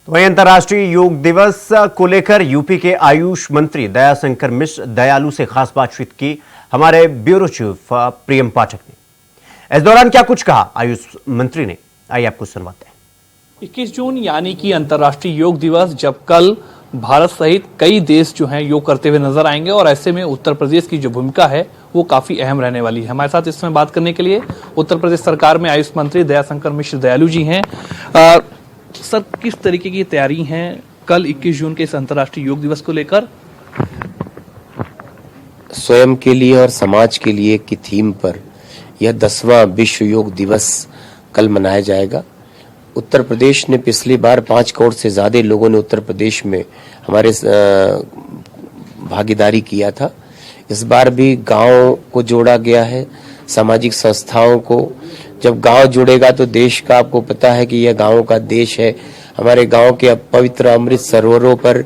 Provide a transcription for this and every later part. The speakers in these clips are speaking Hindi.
वहीं अंतर्राष्ट्रीय योग दिवस को लेकर यूपी के आयुष मंत्री दयाशंकर मिश्र दयालु से खास बातचीत की हमारे ब्यूरो चीफ प्रियम पाठक ने। इस दौरान क्या कुछ कहा आयुष मंत्री ने, आइए आपको सुनवाते हैं। 21 जून यानी कि अंतर्राष्ट्रीय योग दिवस, जब कल भारत सहित कई देश जो हैं योग करते हुए नजर आएंगे और ऐसे में उत्तर प्रदेश की जो भूमिका है वो काफी अहम रहने वाली है। हमारे साथ इसमें बात करने के लिए उत्तर प्रदेश सरकार में आयुष मंत्री दयाशंकर मिश्र दयालु जी हैं। सर, किस तरीके की तैयारी है कल 21 जून के इस अंतर्राष्ट्रीय योग दिवस को लेकर? स्वयं के लिए और समाज के लिए की थीम पर यह 10वां विश्व योग दिवस कल मनाया जाएगा। उत्तर प्रदेश ने पिछली बार 5 करोड़ से ज्यादा लोगों ने उत्तर प्रदेश में हमारे भागीदारी किया था। इस बार भी गांव को जोड़ा गया है, सामाजिक संस्थाओं को। जब गांव जुड़ेगा तो देश का, आपको पता है कि यह गांवों का देश है। हमारे गांव के पवित्र अमृत सरोवरों पर,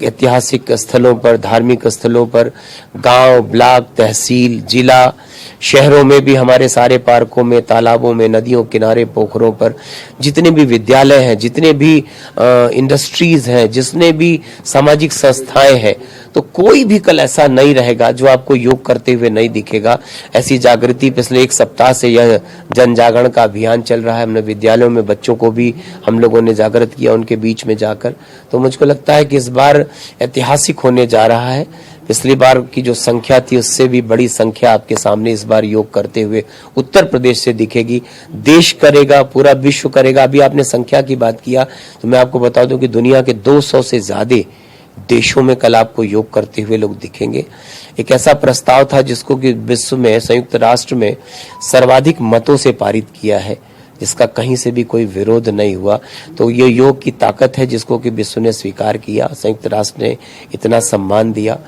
ऐतिहासिक स्थलों पर, धार्मिक स्थलों पर, गांव, ब्लॉक, तहसील, जिला, शहरों में भी हमारे सारे पार्कों में, तालाबों में, नदियों किनारे, पोखरों पर जितने भी विद्यालय हैं, जितने भी इंडस्ट्रीज हैं, जितने भी सामाजिक संस्थाएं हैं, तो कोई भी कल ऐसा नहीं रहेगा जो आपको योग करते हुए नहीं दिखेगा। ऐसी जागृति पिछले 1 सप्ताह से यह जन जागरण का अभियान चल रहा है। हमने विद्यालयों में बच्चों को भी हम लोगों ने जागृत किया उनके बीच में जाकर। तो मुझको लगता है कि इस बार ऐतिहासिक होने जा रहा है। पिछली बार की जो संख्या थी उससे भी बड़ी संख्या आपके सामने इस बार योग करते हुए उत्तर प्रदेश से दिखेगी। देश करेगा, पूरा विश्व करेगा। अभी आपने संख्या की बात किया तो मैं आपको बता दूं कि दुनिया के 200 से ज्यादा देशों में कल आपको योग करते हुए लोग दिखेंगे। एक ऐसा प्रस्ताव था जिसको कि विश्व में, संयुक्त राष्ट्र में सर्वाधिक मतों से पारित किया है, जिसका कहीं से भी कोई विरोध नहीं हुआ। तो ये योग की ताकत है जिसको कि विश्व ने स्वीकार किया, संयुक्त राष्ट्र ने इतना सम्मान दिया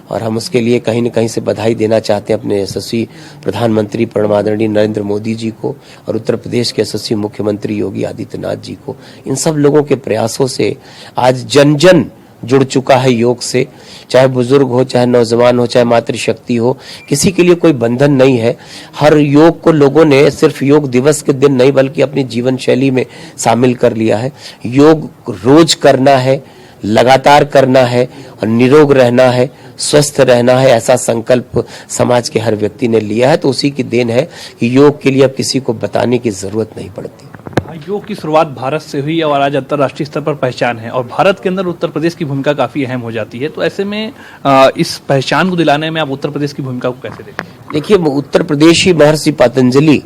और हम उसके लिए कहीं न कहीं से बधाई देना चाहते हैं अपने यशस्वी प्रधानमंत्री आदरणीय नरेंद्र मोदी जी को और उत्तर प्रदेश के यशस्वी मुख्यमंत्री योगी आदित्यनाथ जी को। इन सब लोगों के प्रयासों से आज जन जन जुड़ चुका है योग से। चाहे बुजुर्ग हो, चाहे नौजवान हो, चाहे मातृशक्ति हो, किसी के लिए कोई बंधन नहीं है। हर योग को लोगों ने सिर्फ योग दिवस के दिन नहीं बल्कि अपनी जीवन शैली में शामिल कर लिया है। योग रोज करना है, लगातार करना है और निरोग रहना है, स्वस्थ रहना है, ऐसा संकल्प समाज के हर व्यक्ति ने लिया है। तो उसी की देन है कि योग के लिए अब किसी को बताने की जरूरत नहीं पड़ती। योग की शुरुआत भारत से हुई और आज अंतर्राष्ट्रीय स्तर पर पहचान है और भारत के अंदर उत्तर प्रदेश की भूमिका काफी अहम हो जाती है। तो ऐसे में इस पहचान को दिलाने में आप उत्तर प्रदेश की भूमिका को कैसे देखते हैं? देखिए, उत्तर प्रदेश ही महर्षि पतंजलि,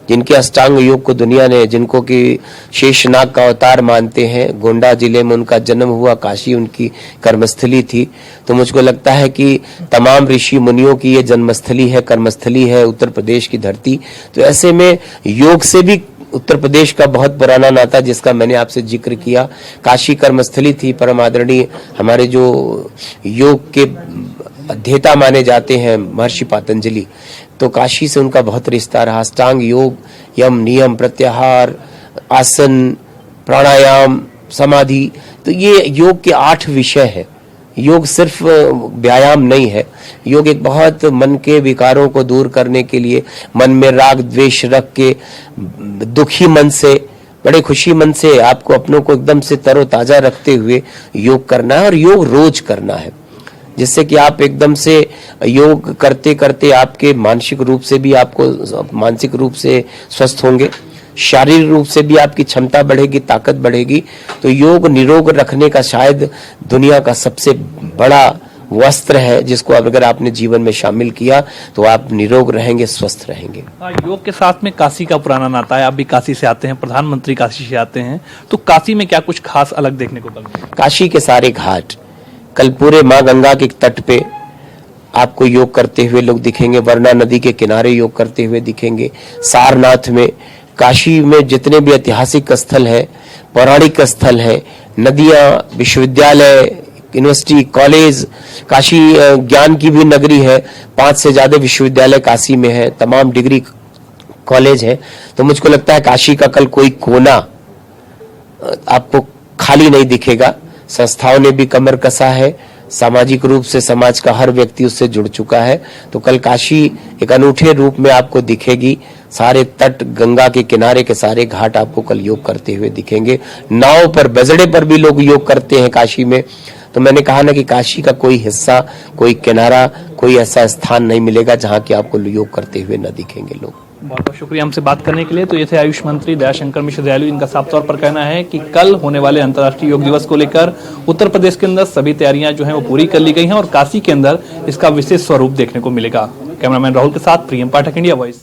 जिनके अष्टांग योग को दुनिया ने, जिनको कि शेषनाग का अवतार मानते हैं, गोंडा जिले में उनका जन्म हुआ, काशी उनकी कर्मस्थली थी। तो मुझको लगता है कि तमाम ऋषि मुनियों की ये जन्मस्थली है, कर्मस्थली है उत्तर प्रदेश की धरती। तो ऐसे में योग से भी उत्तर प्रदेश का बहुत पुराना नाता, जिसका मैंने आपसे जिक्र किया। काशी कर्मस्थली थी, परम आदरणीय हमारे जो योग के अध्येता माने जाते हैं महर्षि पतंजलि, तो काशी से उनका बहुत रिश्ता रहा। अष्टांग योग, यम, नियम, प्रत्याहार, आसन, प्राणायाम, समाधि, तो ये योग के 8 विषय है। योग सिर्फ व्यायाम नहीं है, योग एक बहुत मन के विकारों को दूर करने के लिए, मन में राग द्वेष रख के दुखी मन से, बड़े खुशी मन से आपको अपनों को एकदम से तरोताजा रखते हुए योग करना है और योग रोज करना है, जिससे कि आप एकदम से योग करते करते आपके मानसिक रूप से भी आपको मानसिक रूप से स्वस्थ होंगे, शारीरिक रूप से भी आपकी क्षमता बढ़ेगी, ताकत बढ़ेगी। तो योग निरोग रखने का शायद दुनिया का सबसे बड़ा वस्त्र है, जिसको अगर आपने जीवन में शामिल किया तो आप निरोग रहेंगे, स्वस्थ रहेंगे। योग के साथ में काशी का पुराना नाता है। आप भी काशी से आते हैं, प्रधानमंत्री काशी से आते हैं, तो काशी में क्या कुछ खास अलग देखने को मिलेगा? काशी के सारे घाट कल पूरे माँ गंगा के तट पे आपको योग करते हुए लोग दिखेंगे, वरना नदी के किनारे योग करते हुए दिखेंगे। सारनाथ में, काशी में जितने भी ऐतिहासिक स्थल है, पौराणिक स्थल है, नदियां, विश्वविद्यालय, यूनिवर्सिटी, कॉलेज, काशी ज्ञान की भी नगरी है। 5 से ज्यादा विश्वविद्यालय काशी में है, तमाम डिग्री कॉलेज है। तो मुझको लगता है काशी का कल कोई कोना आपको खाली नहीं दिखेगा। संस्थाओं ने भी कमर कसा है, सामाजिक रूप से समाज का हर व्यक्ति उससे जुड़ चुका है। तो कल काशी एक अनूठे रूप में आपको दिखेगी। सारे तट, गंगा के किनारे के सारे घाट आपको कल योग करते हुए दिखेंगे। नाव पर, बजड़े पर भी लोग योग करते हैं काशी में। तो मैंने कहा ना कि काशी का कोई हिस्सा, कोई किनारा, कोई ऐसा स्थान नहीं मिलेगा जहां कि आपको योग करते हुए न दिखेंगे लोग। बहुत बहुत शुक्रिया हमसे बात करने के लिए। तो ये थे आयुष मंत्री दयाशंकर मिश्र दयालु। इनका साफ तौर पर कहना है कि कल होने वाले अंतर्राष्ट्रीय योग दिवस को लेकर उत्तर प्रदेश के अंदर सभी तैयारियां जो हैं वो पूरी कर ली गई हैं और काशी के अंदर इसका विशेष स्वरूप देखने को मिलेगा। कैमरामैन राहुल के साथ प्रियम पाठक, इंडिया वॉइस।